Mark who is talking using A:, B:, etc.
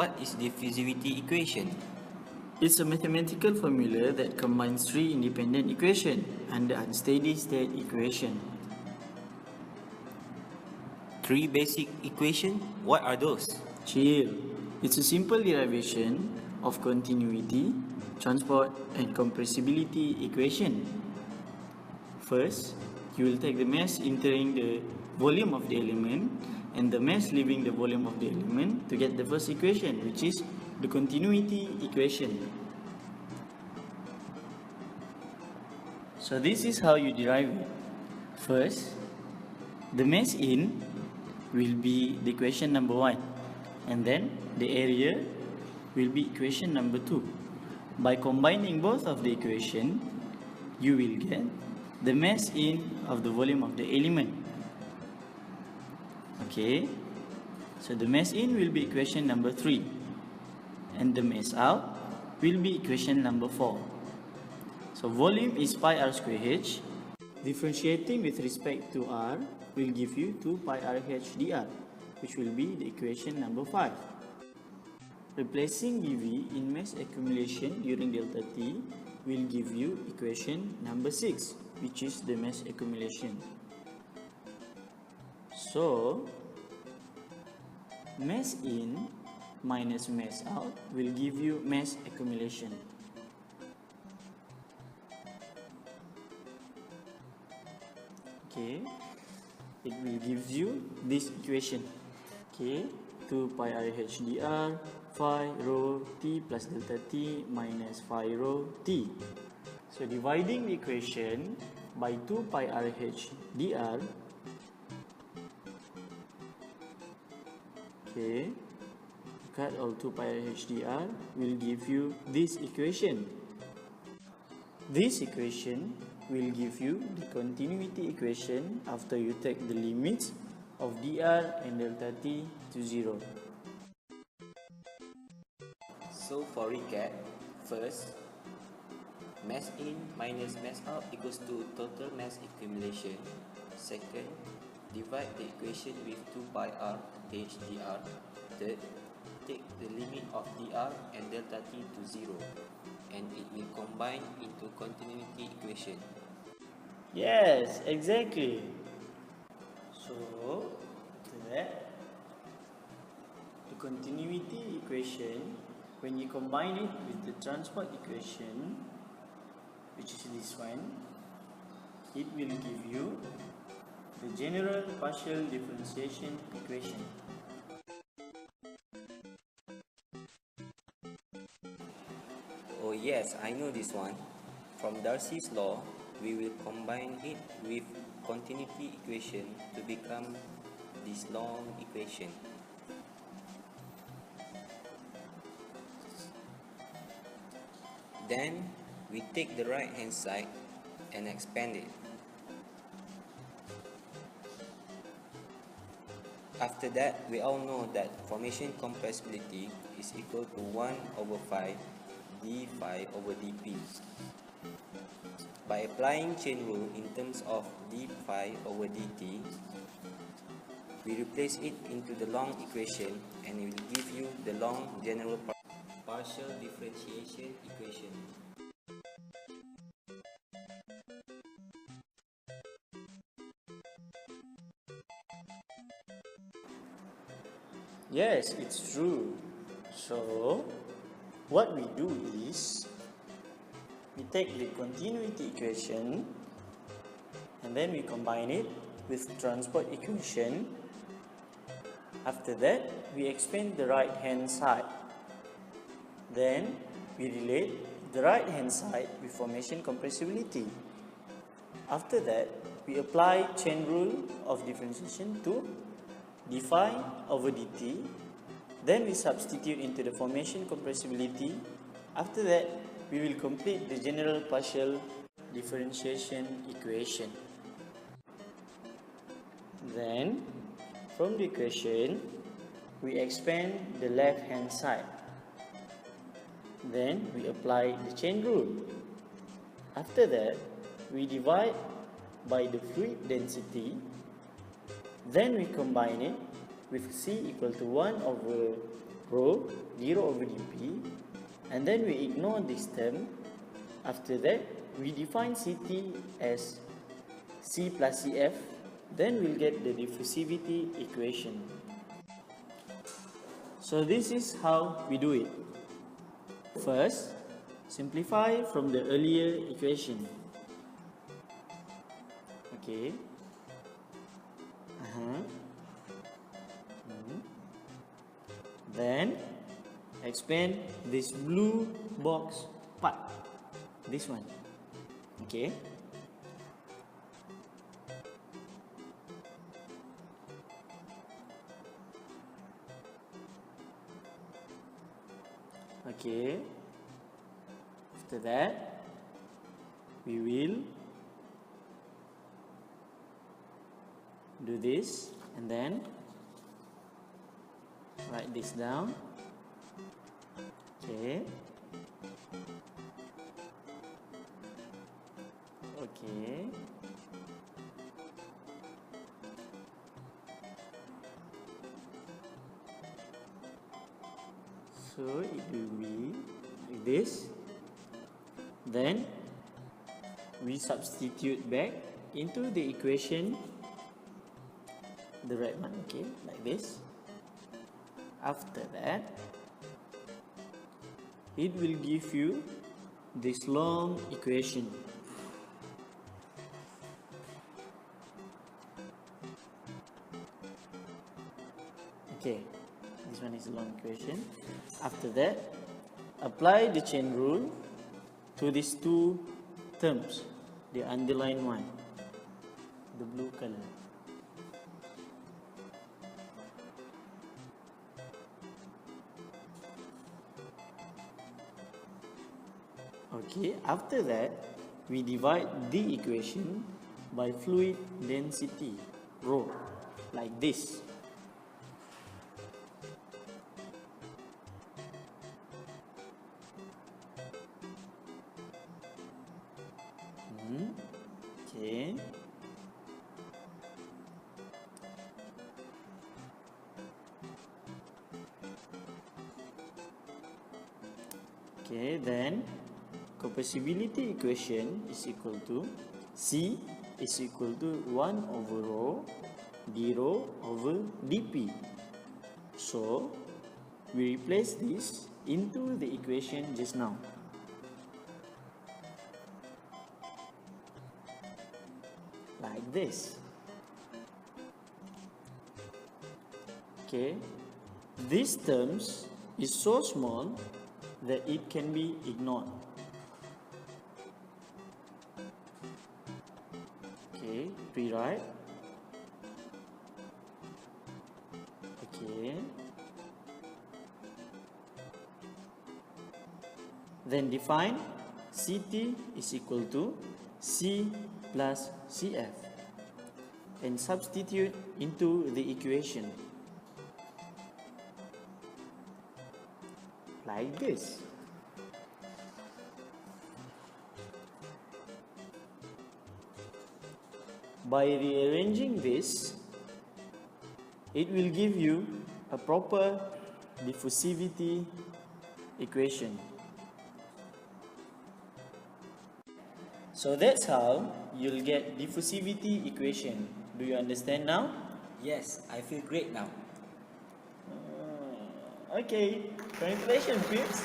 A: What is diffusivity equation?
B: It's a mathematical formula that combines three independent equations under unsteady state equation.
A: Three basic equations? What are those?
B: Chill. It's a simple derivation of continuity, transport and compressibility equation. First, you will take the mass entering the volume of the element and the mass leaving the volume of the element to get the first equation, which is the continuity equation. So this is how you derive it. First, the mass in will be the equation number 1, and then the area will be equation number 2. By combining both of the equation, you will get the mass in of the volume of the element. Okay, so the mass in will be equation number 3, and the mass out will be equation number 4. So volume is pi r square h. Differentiating with respect to r will give you 2 pi r h dr, which will be the equation number 5. Replacing dV in mass accumulation during delta t will give you equation number 6, which is the mass accumulation. So, mass in minus mass out will give you mass accumulation. Okay, it will give you this equation. Okay, 2 pi r h dr phi rho t plus delta t minus phi rho t. So dividing the equation by 2 pi r h dr, okay, cut all 2 pi r h dr will give you this equation. This equation will give you the continuity equation after you take the limits of dr and delta t to 0.
A: So for recap, first, mass in minus mass out equals to total mass accumulation. Second, divide the equation with 2 pi r h dr. Third, take the limit of dr and delta t to 0, and it will combine into continuity equation.
B: Yes, exactly. So, that the continuity equation, when you combine it with the transport equation, which is this one, it will give you the general partial differentiation equation.
A: Oh yes, I know this one. From Darcy's law, we will combine it with continuity equation to become this long equation. Then we take the right hand side and expand it. After that, we all know that formation compressibility is equal to 1 over 5 d phi over dp. By applying chain rule in terms of d phi over dt, we replace it into the long equation and it will give you the long general partial differentiation equation.
B: Yes, it's true. So, what we do is, we take the continuity equation and then we combine it with transport equation. After that, we expand the right hand side. Then, we relate the right hand side with formation compressibility. After that, we apply chain rule of differentiation to d phi over dt. Then we substitute into the formation compressibility. After that, we will complete the general partial differentiation equation. Then, from the equation, we expand the left hand side. Then, we apply the chain rule. After that, we divide by the fluid density. Then we combine it with C equal to 1 over rho dρ over dp, and then we ignore this term. After that, we define Ct as C plus Cf, then we'll get the diffusivity equation. So this is how we do it. First, simplify from the earlier equation. Okay. Then expand this blue box part, this one. Okay. Okay. After that, we will do this and then write this down. Okay. Okay. So it will be like this. Then we substitute back into the equation the right one, okay, like this. After that, it will give you this long equation. Okay, this one is a long equation. After that, apply the chain rule to these two terms, the underlined one, the blue color. Okay, after that, we divide the equation by fluid density, rho, like this. Okay. Okay, then compressibility equation is equal to C is equal to 1 over rho dρ over dP. So, we replace this into the equation just now. Like this. Okay, these terms is so small that it can be ignored. Okay, rewrite. Okay. Then define Ct is equal to C plus Cf and substitute into the equation like this. By rearranging this, it will give you a proper diffusivity equation. So that's how you'll get diffusivity equation. Do you understand now?
A: Yes, I feel great now.
B: Okay, congratulations, peeps.